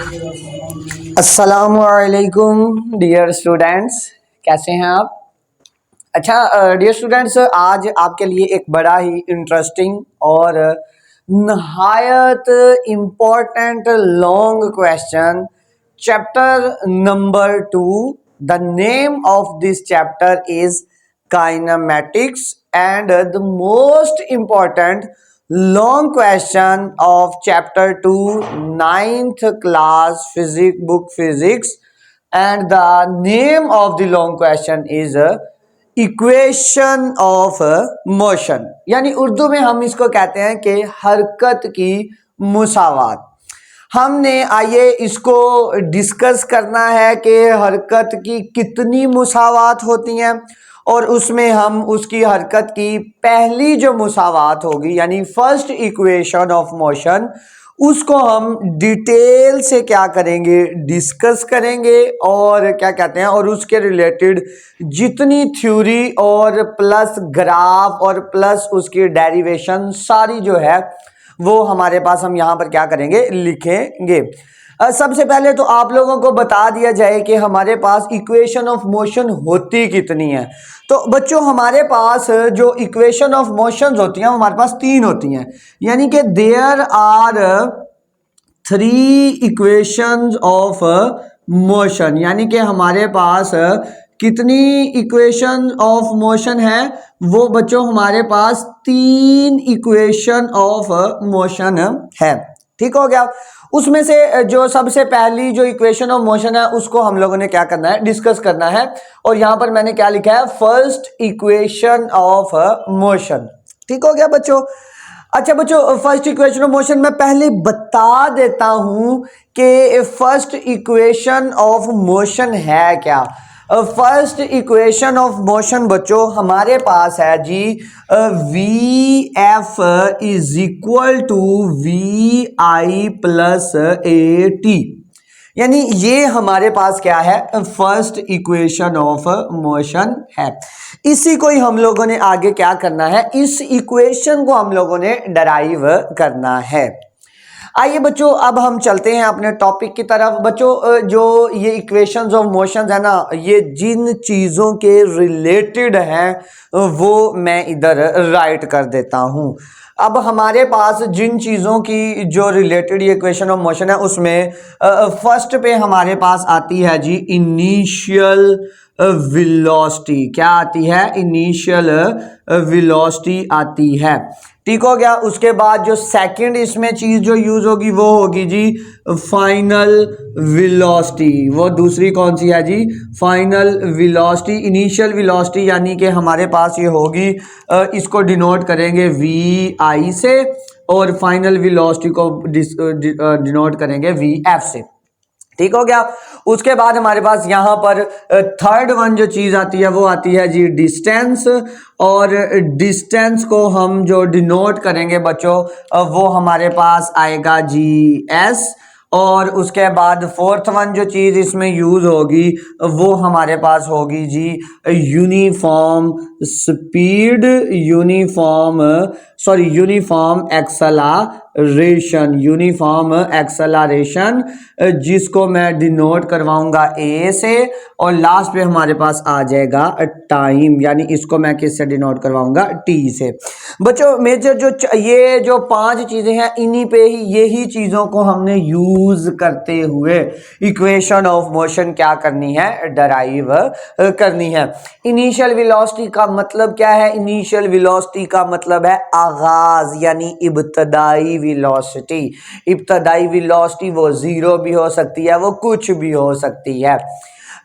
अस्सलामुअलैकुम dear students, कैसे हैं आप। अच्छा डियर स्टूडेंट्स, आज आपके लिए एक बड़ा ही इंटरेस्टिंग और नहायत important long question, chapter number 2। The name of this chapter is kinematics and the most important long question of chapter 2 ninth class physics book physics, and the name of the long question is equation of motion, यानी उर्दू में हम इसको कहते हैं कि हरकत की मुसावात। हमने आइए इसको डिस्कस करना है कि हरकत की कितनी मुसावात होती हैं, और उसमें हम उसकी हरकत की पहली जो मुसावात होगी यानी फर्स्ट इक्वेशन ऑफ मोशन, उसको हम डिटेल से क्या करेंगे, डिस्कस करेंगे और क्या कहते हैं, और उसके रिलेटेड जितनी थ्योरी और प्लस ग्राफ और प्लस उसकी डेरिवेशन सारी जो है वो हमारे पास हम यहाँ पर क्या करेंगे, लिखेंगे। सबसे पहले तो आप लोगों को बता दिया जाए कि हमारे पास इक्वेशन ऑफ मोशन होती कितनी है। तो बच्चों, हमारे पास जो इक्वेशन ऑफ मोशंस होती हैं हमारे पास 3 होती हैं, यानी कि there are 3 equations of motion, यानी कि हमारे पास कितनी इक्वेशन ऑफ मोशन है, वो बच्चों हमारे पास 3 इक्वेशन ऑफ मोशन है। ठीक हो गया। उसमें से जो सबसे पहली जो इक्वेशन ऑफ मोशन है उसको हम लोगों ने क्या करना है, डिस्कस करना है। और यहां पर मैंने क्या लिखा है, फर्स्ट इक्वेशन ऑफ मोशन। ठीक हो गया बच्चों। अच्छा बच्चों, फर्स्ट इक्वेशन ऑफ मोशन मैं पहले बता देता हूं कि फर्स्ट इक्वेशन ऑफ मोशन है क्या। फर्स्ट इक्वेशन ऑफ मोशन बच्चों हमारे पास है जी, V F is equal to V I plus A T, यानी ये हमारे पास क्या है, फर्स्ट इक्वेशन ऑफ मोशन है। इसी को ही हम लोगों ने आगे क्या करना है, इस इक्वेशन को हम लोगों ने डराइव करना है। आइए बच्चों, अब हम चलते हैं अपने टॉपिक की तरफ। बच्चों, जो ये इक्वेशंस ऑफ मोशंस है ना, ये जिन चीज़ों के रिलेटेड हैं वो मैं इधर राइट कर देता हूँ। अब हमारे पास जिन चीज़ों की जो रिलेटेड ये इक्वेशन ऑफ मोशन है उसमें फर्स्ट पे हमारे पास आती है जी इनिशियल वेलोसिटी। क्या आती है, इनिशियल वेलोसिटी आती है। ठीक हो गया। उसके बाद जो सेकंड इसमें चीज जो यूज होगी वो होगी जी फाइनल वेलोसिटी। वो दूसरी कौन सी है जी, फाइनल वेलोसिटी। इनिशियल वेलोसिटी यानी कि हमारे पास ये होगी, इसको डिनोट करेंगे वी आई से, और फाइनल वेलोसिटी को डिनोट करेंगे वी एफ से। ठीक हो गया। उसके बाद हमारे पास यहाँ पर थर्ड वन जो चीज आती है वो आती है जी डिस्टेंस, और डिस्टेंस को हम जो डिनोट करेंगे बच्चों वो हमारे पास आएगा जी एस। और उसके बाद फोर्थ वन जो चीज इसमें यूज होगी वो हमारे पास होगी जी uniform speed, uniform acceleration, uniform acceleration, जिसको मैं डिनोट करवाऊंगा ए से, और लास्ट पे हमारे पास आ जाएगा टाइम, यानी इसको मैं किससे डिनोट करवाऊंगा, टी से। बच्चों, मेजर जो ये जो 5 चीजें हैं इन्हीं पे ही यही चीजों को हमने यूज करते हुए इक्वेशन ऑफ मोशन क्या करनी है, डराइव करनी है। इनिशियल वेलोसिटी का मतलब क्या है, इनिशियल वेलोसिटी का मतलब है आगाज, यानी इब्तदाई वेलोसिटी। इब्तदाई वेलोसिटी वो 0 भी हो सकती है, वो कुछ भी हो सकती है।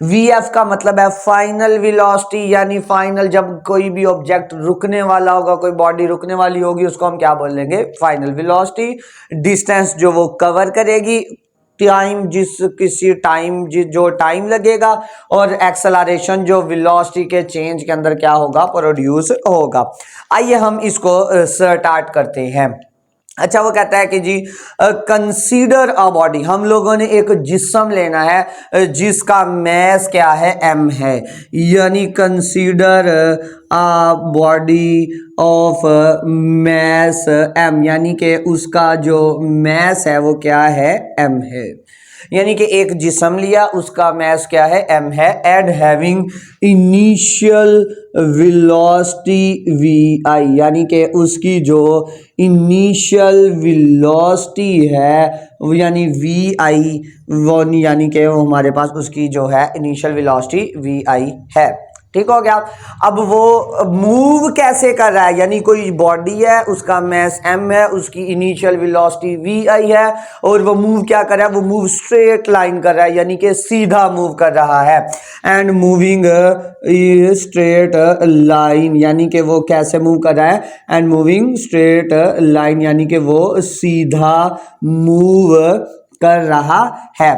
VF का मतलब है फाइनल वेलोसिटी, यानी फाइनल जब कोई भी ऑब्जेक्ट रुकने वाला होगा, कोई बॉडी रुकने वाली होगी, उसको हम क्या बोलेंगे, फाइनल वेलोसिटी। डिस्टेंस जो वो कवर करेगी, टाइम जो टाइम लगेगा, और एक्सेलरेशन जो वेलोसिटी के चेंज के अंदर क्या होगा, प्रोड्यूस होगा। आइए हम इसको स्टार्ट करते हैं। अच्छा, वो कहता है कि जी कंसीडर अ बॉडी, हम लोगों ने एक जिस्म लेना है जिसका मैस क्या है, m है, यानी consider a body of mass m, यानी कि उसका जो मैस है वो क्या है, m है। यानी कि एक जिस्म लिया, उसका मास क्या है, m है, and having initial velocity vi, यानी कि उसकी जो इनिशियल वेलोसिटी है यानी vi, यानी कि वो हमारे पास उसकी जो है इनिशियल वेलोसिटी vi है। ठीक हो गया। अब वो मूव कैसे कर रहा है, यानी कोई बॉडी है, उसका मास m है, उसकी इनिशियल वेलोसिटी vi है, और वो मूव क्या कर रहा है, वो मूव स्ट्रेट लाइन कर रहा है, यानी कि सीधा मूव कर रहा है। एंड मूविंग स्ट्रेट लाइन, यानी कि वो कैसे मूव कर रहा है, एंड मूविंग स्ट्रेट लाइन, यानी कि वो सीधा मूव कर रहा है।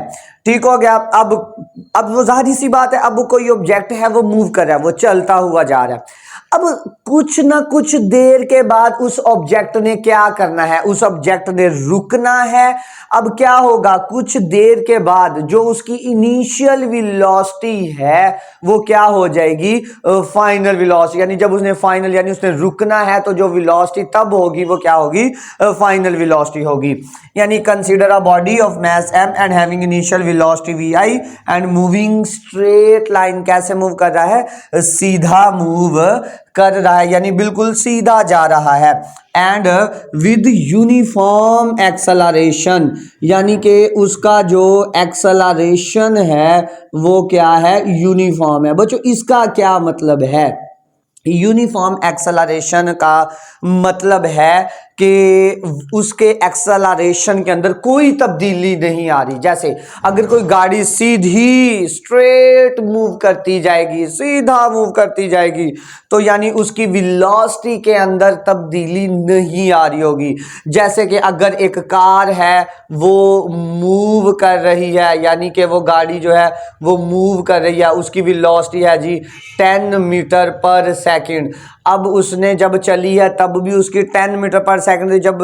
ठीक हो गया। अब वो जाहिर सी बात है, अब वो कोई ऑब्जेक्ट है, वो मूव कर रहा है, वो चलता हुआ जा रहा है। अब कुछ ना कुछ देर के बाद उस ऑब्जेक्ट ने क्या करना है, उस ऑब्जेक्ट ने रुकना है। अब क्या होगा, कुछ देर के बाद जो उसकी इनिशियल वेलोसिटी है वो क्या हो जाएगी, फाइनल वेलोसिटी, यानी जब उसने फाइनल यानी उसने रुकना है तो जो वेलोसिटी तब होगी वो क्या होगी, फाइनल वेलोसिटी होगी। यानी consider a body of mass m and having initial velocity vi and moving straight line, कैसे मूव कर रहा है, सीधा मूव कर रहा है, यानी बिल्कुल सीधा जा रहा है। एंड विद यूनिफॉर्म एक्सेलरेशन, यानी कि उसका जो एक्सेलरेशन है वो क्या है, यूनिफॉर्म है। बच्चों इसका क्या मतलब है, यूनिफॉर्म एक्सेलरेशन का मतलब है कि उसके एक्सेलरेशन के अंदर कोई तब्दीली नहीं आ रही। जैसे अगर कोई गाड़ी सीधी स्ट्रेट मूव करती जाएगी, सीधा मूव करती जाएगी, तो यानी उसकी वेलोसिटी के अंदर तब्दीली नहीं आ रही होगी। जैसे कि अगर एक कार है वो मूव कर रही है, यानी कि वो गाड़ी जो है वो मूव कर रही है, उसकी वेलोसिटी है जी 10 मीटर पर सेकंड। अब उसने जब चली है तब भी उसकी 10 मीटर पर सेकंड, जब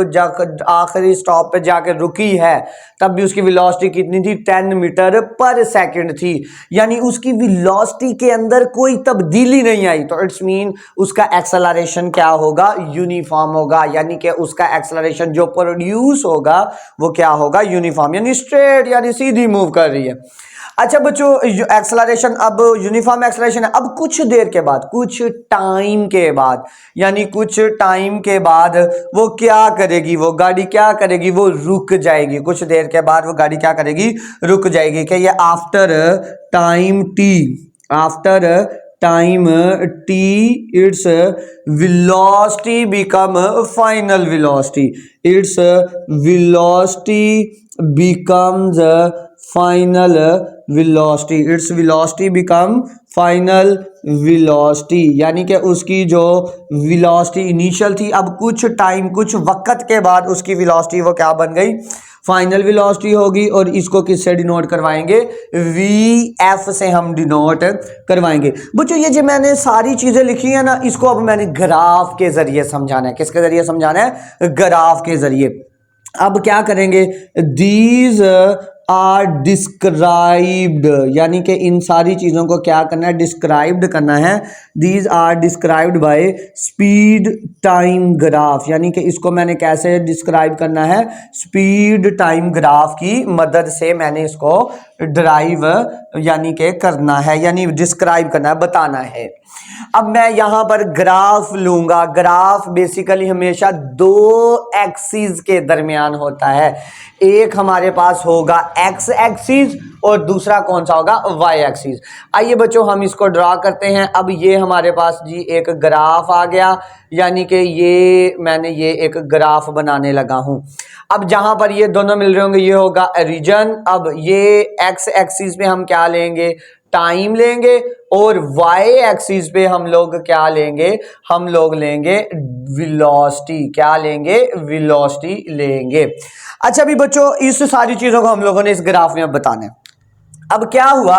आखिरी स्टॉप पे जाकर रुकी है तब भी उसकी वेलोसिटी कितनी थी, 10 मीटर पर सेकंड थी। यानी उसकी वेलोसिटी के अंदर कोई तब्दीली नहीं आई, तो इट्स मीन उसका एक्सेलरेशन क्या होगा, यूनिफॉर्म होगा। यानी कि उसका एक्सेलरेशन जो प्रोड्यूस होगा वो क्या होगा, यूनिफॉर्म, यानी स्ट्रेट, यानी सीधी मूव कर रही है। अच्छा बच्चों, एक्सेलरेशन अब यूनिफॉर्म एक्सेलरेशन है। अब कुछ देर के बाद, कुछ टाइम के बाद, यानी कुछ टाइम के बाद वो क्या करेगी, वो गाड़ी क्या करेगी, वो रुक जाएगी। कुछ देर के बाद वो गाड़ी क्या करेगी, रुक जाएगी। क्या ये after time T, after time T its velocity become final velocity, its velocity becomes final velocity, its velocity become final velocity, यानी कि उसकी जो velocity इनिशियल थी, अब कुछ टाइम, कुछ वक्त के बाद उसकी velocity वो क्या बन गई, फाइनल वेलोसिटी होगी। और इसको किससे डिनोट करवाएंगे, vf से हम डिनोट करवाएंगे। बच्चों ये जो मैंने सारी चीजें लिखी है ना, इसको अब मैंने ग्राफ के जरिए समझाना है। किसके जरिए समझाना है, ग्राफ के जरिए। अब क्या करेंगे, दीज आर डिस्क्राइब्ड, यानी कि इन सारी चीज़ों को क्या करना है, डिस्क्राइब्ड करना है। These are described by speed time graph, यानी कि इसको मैंने कैसे डिस्क्राइब करना है, स्पीड टाइम ग्राफ की मदद से मैंने इसको ड्राइव यानी कि करना है, यानी डिस्क्राइब करना है, बताना है। अब मैं यहां पर ग्राफ लूंगा। ग्राफ बेसिकली हमेशा दो एक्सिस के दरमियान होता है। एक हमारे पास होगा एक्स एक्सिस और दूसरा कौन सा होगा, वाई एक्सिस। आइए बच्चों हम इसको ड्रा करते हैं। अब ये हमारे पास जी एक ग्राफ आ गया, यानी कि मैंने ये एक ग्राफ बनाने लगा हूं। अब जहां पर ये दोनों मिल रहे होंगे ये होगा रीजन। अब ये एक्स एक्सिस पे हम क्या लेंगे, टाइम लेंगे, और वाई एक्सिस पे हम लोग क्या लेंगे, हम लोग लेंगे वेलोसिटी। क्या लेंगे, वेलोसिटी लेंगे। अच्छा भी बच्चों इस सारी चीजों को हम लोगों ने इस ग्राफ में अब बताना है। अब क्या हुआ,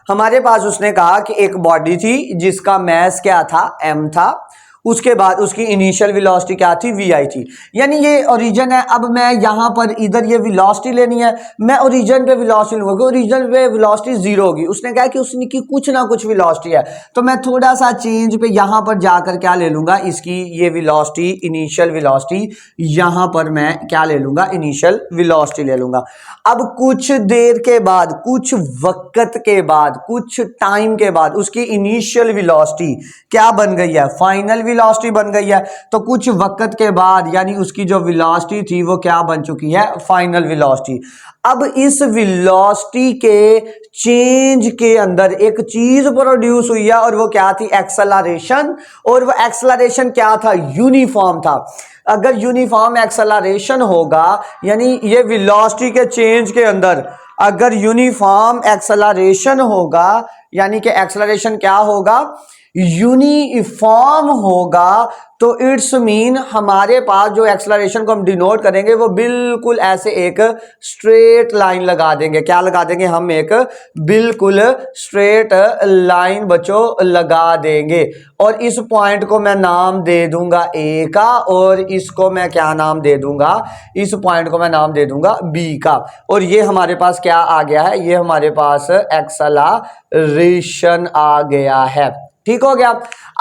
हमारे पास उसने कहा कि एक बॉडी थी जिसका मास क्या था, m था, उसके बाद उसकी इनिशियल वेलोसिटी क्या थी, वी आई थी। यानी ये ओरिजिन है। अब मैं यहाँ पर इधर ये वेलोसिटी लेनी है, मैं ओरिजिन पे वेलोसिटी लूंगा, ओरिजिन पे वेलोसिटी जीरो होगी। उसने कहा कि उसने की कुछ ना कुछ वेलोसिटी है, तो मैं थोड़ा सा चेंज पे यहाँ पर जाकर क्या ले लूंगा, इसकी ये वेलोसिटी, इनिशियल वेलोसिटी, यहाँ पर मैं क्या ले लूंगा, इनिशियल वेलोसिटी ले लूंगा। अब कुछ देर के बाद, कुछ वक्त के बाद, कुछ टाइम के बाद उसकी इनिशियल वेलोसिटी क्या बन गई है, फाइनल वेलोसिटी बन गई है। तो कुछ वक्त के बाद यानी उसकी जो वेलोसिटी थी वो क्या बन चुकी है, फाइनल वेलोसिटी। अब इस वेलोसिटी के चेंज के अंदर एक चीज प्रोड्यूस हुई है और वो क्या थी, एक्सेलरेशन। और वो एक्सेलरेशन क्या था, यूनिफॉर्म था। अगर यूनिफॉर्म एक्सेलरेशन होगा यानी ये वेलोसिटी के चेंज के अंदर अगर यूनिफॉर्म एक्सेलरेशन होगा, यानी कि एक्सेलरेशन क्या होगा, यूनिफॉर्म होगा, तो इट्स मीन हमारे पास जो एक्सेलरेशन को हम डिनोट करेंगे वो बिल्कुल ऐसे एक स्ट्रेट लाइन लगा देंगे। क्या लगा देंगे, हम एक बिल्कुल स्ट्रेट लाइन बच्चों लगा देंगे। और इस पॉइंट को मैं नाम दे दूंगा ए का, और इसको मैं क्या नाम दे दूंगा, इस पॉइंट को मैं नाम दे दूंगा बी का। और ये हमारे पास क्या आ गया है, ये हमारे पास एक्सेलरेशन आ गया है। ठीक हो गया।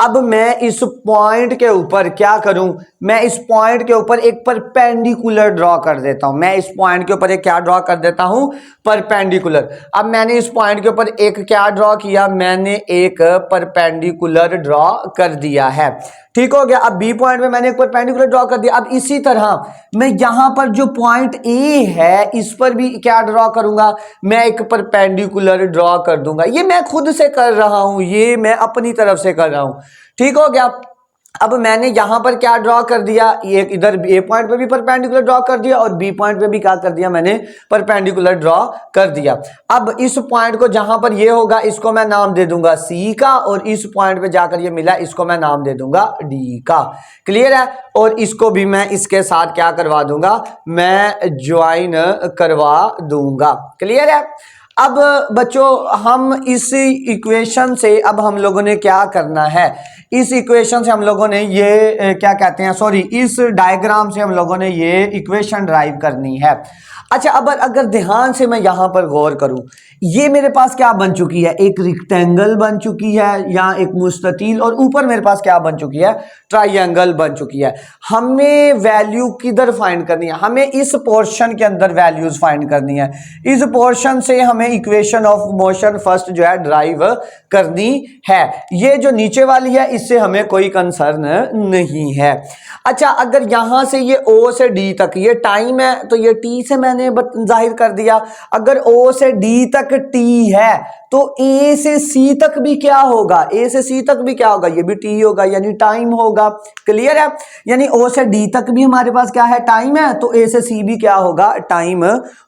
अब मैं इस पॉइंट के ऊपर क्या करूं, मैं इस पॉइंट के ऊपर एक परपेंडिकुलर ड्रॉ कर देता हूं। मैं इस पॉइंट के ऊपर एक क्या ड्रॉ कर देता हूं, परपेंडिकुलर। अब मैंने इस पॉइंट के ऊपर एक क्या ड्रॉ किया, मैंने एक परपेंडिकुलर ड्रॉ कर दिया है। ठीक हो गया। अब बी पॉइंट में मैंने एक परपेंडिकुलर ड्रॉ कर दिया। अब इसी तरह मैं यहां पर जो पॉइंट ए है इस पर भी क्या ड्रॉ करूंगा, मैं एक परपेंडिकुलर ड्रॉ कर दूंगा। ये मैं खुद से कर रहा हूं, ये मैं अपनी तरफ से कर रहा हूं। ठीक हो गया। अब मैंने यहां पर क्या ड्रॉ कर दिया, एक इधर ए पॉइंट पे भी परपेंडिकुलर ड्रॉ कर दिया और बी पॉइंट पे भी क्या कर दिया, मैंने परपेंडिकुलर ड्रॉ कर दिया। अब इस पॉइंट को जहां पर ये होगा इसको मैं नाम दे दूंगा सी का, और इस पॉइंट पे जाकर ये मिला इसको मैं नाम दे दूंगा डी का। क्लियर है। और इसको भी मैं इसके साथ क्या करवा दूंगा, मैं ज्वाइन करवा दूंगा। क्लियर है। अब बच्चों हम इस इक्वेशन से अब हम लोगों ने क्या करना है, इस इक्वेशन से हम लोगों ने ये क्या कहते हैं, सॉरी, इस डायग्राम से हम लोगों ने ये इक्वेशन ड्राइव करनी है। अच्छा, अब अगर ध्यान से मैं यहां पर गौर करूं, ये मेरे पास क्या बन चुकी है, एक रेक्टेंगल बन चुकी है या एक मुस्ततील, और ऊपर मेरे पास क्या बन चुकी है, ट्राइंगल बन चुकी है। हमें वैल्यू किधर फाइंड करनी है, हमें इस पोर्शन के अंदर वैल्यूज फाइंड करनी है। इस पोर्शन से हमें इक्वेशन ऑफ मोशन फर्स्ट जो है ड्राइव करनी है। ये जो नीचे वाली है इससे हमें कोई कंसर्न नहीं है। अच्छा, अगर यहां से ये ओ से डी तक ये टाइम है तो ये टी से मैंने जाहिर कर दिया। अगर ओ से डी तक टी है तो ए से सी तक भी क्या होगा, ए से सी तक भी क्या होगा, ये भी टी होगा, यानी टाइम होगा। क्लियर है। यानी ओ से डी तक भी हमारे पास क्या है, टाइम है, तो ए से सी भी क्या होगा, टाइम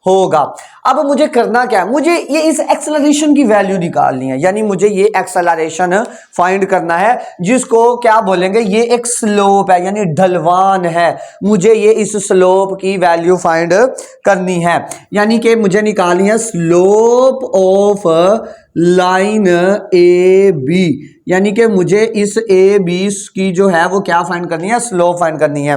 होगा। अब मुझे करना क्या है, मुझे ये इस एक्सेलरेशन की वैल्यू निकालनी है, यानी मुझे ये एक्सेलरेशन फाइंड करना है, जिसको क्या बोलेंगे, ये एक स्लोप है यानी ढलवान है। मुझे ये इस स्लोप की वैल्यू फाइंड करनी है, यानी कि मुझे निकालनी है slope of line A B, यानी कि मुझे इस ए बी की जो है वो क्या फाइंड करनी है, स्लोप फाइंड करनी है।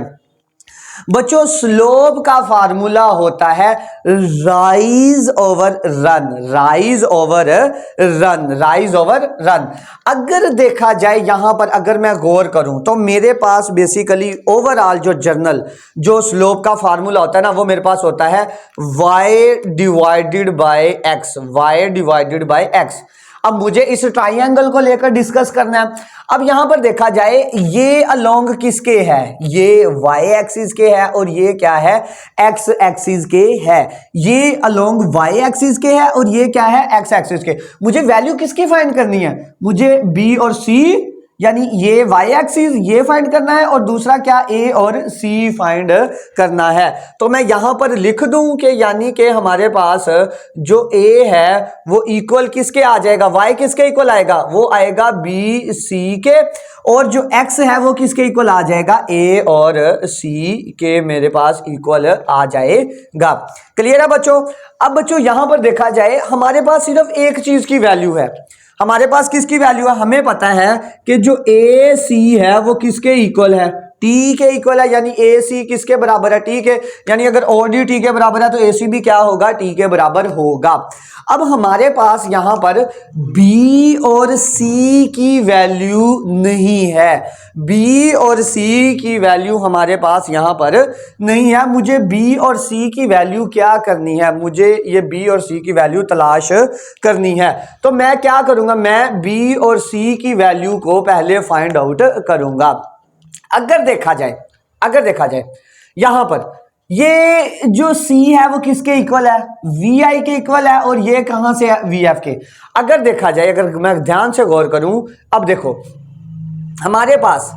बच्चों स्लोप का फार्मूला होता है rise over run, rise over run, rise over run. अगर देखा जाए यहां पर, अगर मैं गौर करूं तो मेरे पास बेसिकली ओवरऑल जो जर्नल जो स्लोप का फार्मूला होता है ना, वो मेरे पास होता है y divided by x, y divided by x। अब मुझे इस ट्राइंगल को लेकर डिस्कस करना है। अब यहां पर देखा जाए ये अलोंग किसके है, ये y एक्सिस के है और ये क्या है, x एक्सिस के है। ये अलोंग y एक्सिस के है और ये क्या है, x एक्सिस के। मुझे वैल्यू किसकी फाइंड करनी है, मुझे b और c, यानी ये y एक्सिस ये फाइंड करना है और दूसरा क्या, a और c फाइंड करना है। तो मैं यहां पर लिख दूं कि यानी कि हमारे पास जो a है वो इक्वल किसके आ जाएगा, y किसके इक्वल आएगा, वो आएगा b c के, और जो x है वो किसके इक्वल आ जाएगा, a और c के मेरे पास इक्वल आ जाएगा। क्लियर है बच्चों। अब बच्चों यहां पर देखा जाए हमारे पास सिर्फ एक चीज की वैल्यू है, हमारे पास किसकी वैल्यू है, हमें पता है कि जो ए सी है वो किसके इक्वल है, टी के इक्वल है, यानी ए सी किसके बराबर है, टी के, यानी अगर ओ डी टी के बराबर है तो ए सी भी क्या होगा, टी के बराबर होगा। अब हमारे पास यहां पर बी और सी की वैल्यू नहीं है, बी और सी की वैल्यू हमारे पास यहां पर नहीं है। मुझे बी और सी की वैल्यू क्या करनी है, मुझे ये बी और सी की वैल्यू तलाश करनी है। तो मैं क्या करूंगा, मैं बी और सी की वैल्यू को पहले फाइंड आउट करूंगा। अगर देखा जाए यहां पर ये जो C है वो किसके इक्वल है, VI के इक्वल है, और ये कहां से है, VF के। अगर देखा जाए, अगर मैं ध्यान से गौर करूं, अब देखो हमारे पास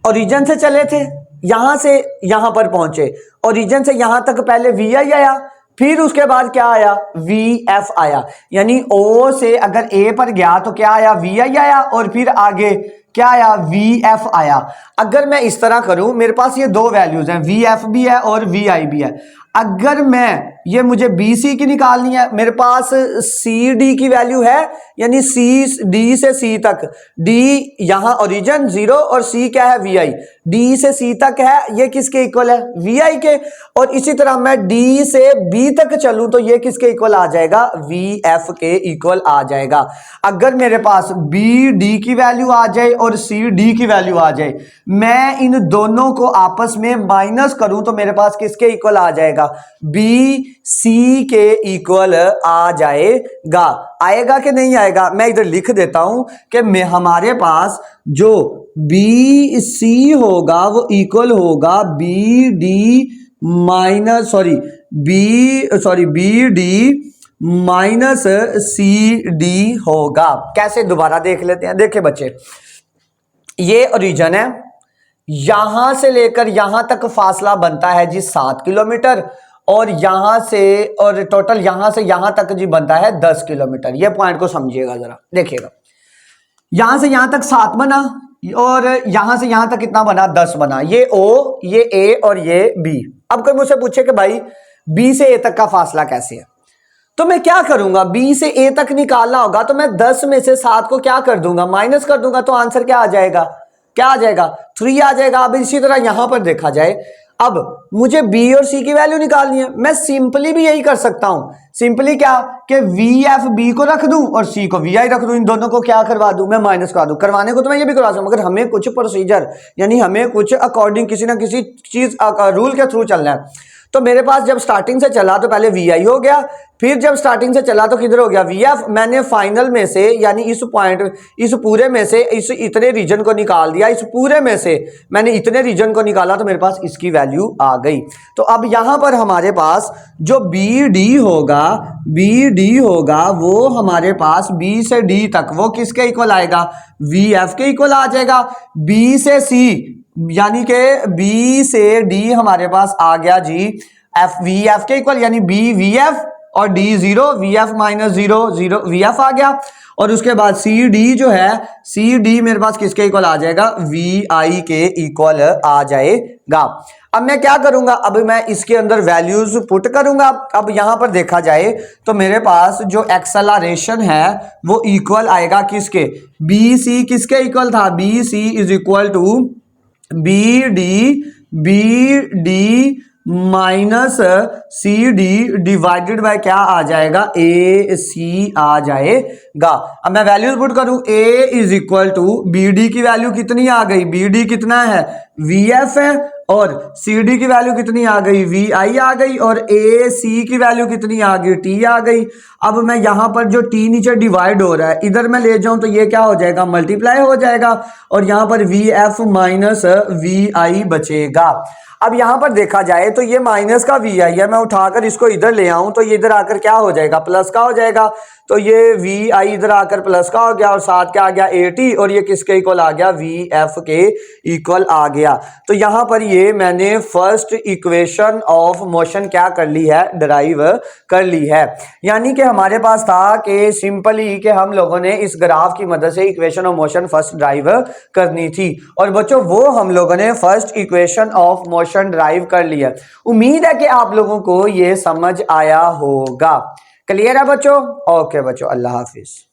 ओरिजिन से चले थे, यहां से यहां पर पहुंचे, ओरिजिन से यहां तक पहले VI आया, फिर उसके बाद क्या आया, VF आया, यानी O से अगर A पर गया तो क्या आया, VI आया, और फिर आगे क्या आया, VF आया। अगर मैं इस तरह करूं, मेरे पास ये दो वैल्यूज हैं, VF भी है और VI भी है। अगर मैं ये मुझे BC की निकालनी है, मेरे पास CD की वैल्यू है, यानी D से C तक, D यहां ओरिजिन 0 और C क्या है, VI, D से C तक है, ये किसके इक्वल है, VI के। और इसी तरह मैं D से B तक चलूं तो ये किसके इक्वल आ जाएगा, VF के इक्वल आ जाएगा। अगर मेरे पास BD की वैल्यू आ जाए और CD की वैल्यू आ जाए, मैं इन दोनों को आपस में माइनस करूं तो मेरे पास किसके इक्वल आ जाएगा, BC के इक्वल आ जाएगा। आएगा कि नहीं आएगा, मैं इधर लिख देता हूं कि हमारे पास जो BC होगा वो इक्वल होगा BD BD माइनस CD होगा। कैसे, दोबारा देख लेते हैं। देखिए बच्चे, ये ओरिजिन है, यहां से लेकर यहां तक फासला बनता है जी 7 किलोमीटर, और यहां से, और टोटल यहां से यहां तक जी बनता है 10 किलोमीटर। ये पॉइंट को समझिएगा जरा, देखिएगा, यहां से यहां तक 7 बना, और यहां से यहां तक कितना बना, 10 बना। ये O, ये A और ये B। अब कोई मुझसे पूछे कि भाई B से A तक का फासला कैसे है, तो मैं क्या करूंगा, B से A तक निकालना होगा तो मैं 10 में से 7 को क्या कर दूंगा, माइनस कर दूंगा, तो आंसर क्या आ जाएगा, 3 आ जाएगा। अब इसी तरह यहां पर देखा जाए, अब मुझे B और C की वैल्यू निकालनी है, मैं सिंपली भी यही कर सकता हूं, सिंपली क्या कि VF B को रख दूं और C को VI रख दूं, इन दोनों को क्या करवा दूं, मैं माइनस करवा दूं। करवाने को तो मैं ये भी करवा सकता हूं, मगर हमें कुछ प्रोसीजर, यानी हमें कुछ अकॉर्डिंग किसी ना किसी चीज रूल के थ्रू चलना है। तो मेरे पास जब स्टार्टिंग से चला तो पहले VI हो गया, फिर जब स्टार्टिंग से चला तो किधर हो गया, VF। मैंने फाइनल में से, यानी इस पॉइंट, इस पूरे में से इस इतने रीजन को निकाल दिया, इस पूरे में से मैंने इतने रीजन को निकाला तो मेरे पास इसकी वैल्यू आ गई। तो अब यहां पर हमारे पास जो BD होगा वो हमारे पास B से D तक वो किसके इक्वल आएगा, VF के इक्वल आ जाएगा। B से C, यानी कि B से D हमारे पास आ गया जी VF के इक्वल, यानी B VF और D 0, VF माइनस 0 VF आ गया। और उसके बाद CD जो है, CD मेरे पास किसके इक्वल आ जाएगा, VI के इक्वल आ जाएगा। अब मैं क्या करूंगा, अब मैं इसके अंदर वैल्यूज पुट करूंगा। अब यहां पर देखा जाए तो मेरे पास जो एक्सेलरेशन है वो इक्वल आएगा किसके, BC किसके इक्वल था, BC is equal to BD minus CD divided by क्या आ जाएगा, AC आ जाएगा। अब मैं वैल्यूज पुट करूं, A is equal to BD की वैल्यू कितनी आ गई, BD कितना है, VF है, और CD की वैल्यू कितनी आ गई, VI आ गई, और AC की वैल्यू कितनी आ गई, T आ गई। अब मैं यहां पर जो T नीचे डिवाइड हो रहा है इधर मैं ले जाऊं तो ये क्या हो जाएगा, मल्टीप्लाई हो जाएगा, और यहां पर VF माइनस VI बचेगा। अब यहां पर देखा जाए तो ये माइनस का VI है, मैं उठाकर इसको इधर ले आऊं तो ये इधर आकर क्या हो जाएगा, प्लस का हो जाएगा। तो ये VI इधर आकर प्लस का हो गया, और साथ क्या आ गया, AT, और ये किसके इक्वल आ गया, VF के इक्वल आ गया। तो यहां पर ये मैंने फर्स्ट इक्वेशन ऑफ मोशन क्या कर ली है, डराइव कर ली है। यानी कि हमारे पास था कि सिंपली कि हम लोगों ने इस ग्राफ की मदद से equation of motion first drive करनी थी, और बच्चों वो हम लोगों ने first equation of motion drive कर ली है। उम्मीद है कि आप लोगों को ये समझ आया होगा। क्लियर है बच्चों? ओके बच्चों, अल्लाह हाफिज।